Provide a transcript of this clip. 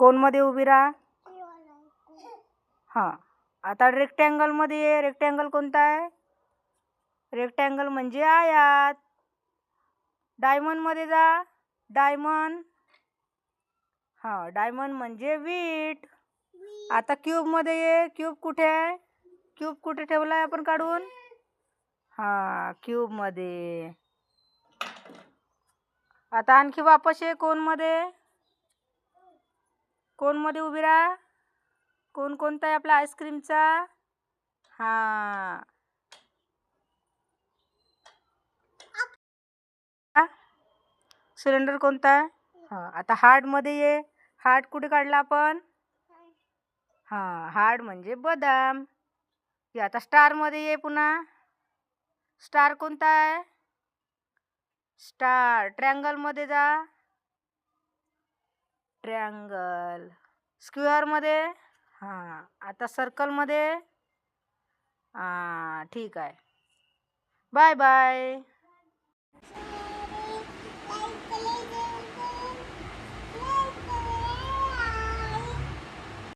कोनमध्ये उभी राहा. हां. आता रेक्टँगलमध्ये ये. रेक्टँगल कोणता आहे? रेक्टँगल म्हणजे आयात. डायमंडमध्ये जा. डायमंड. हां, डायमंड म्हणजे वीट. आता क्यूबमध्ये ये. क्यूब कुठे आहे? क्यूब कुठे ठेवला आहे आपण काढून? हां, क्यूबमध्ये. आता आणखी वापस ये कोनमध्ये. कोनमध्ये उभी राहा. कोन कोणता आहे आपला आईस्क्रीमचा? हां. सिलेंडर कोणता आहे? हां. आता हार्टमध्ये ये. हार्ट कुठे काढला आपण? हां, हार्ट म्हणजे बदाम. ये आता स्टारमध्ये ये पुन्हा. स्टार कोणता आहे? स्टार. ट्रँगलमध्ये जा. ट्रँगल. स्क्वेअरमध्ये. हां. आता सर्कलमध्ये. हां, ठीक आहे. Bye bye.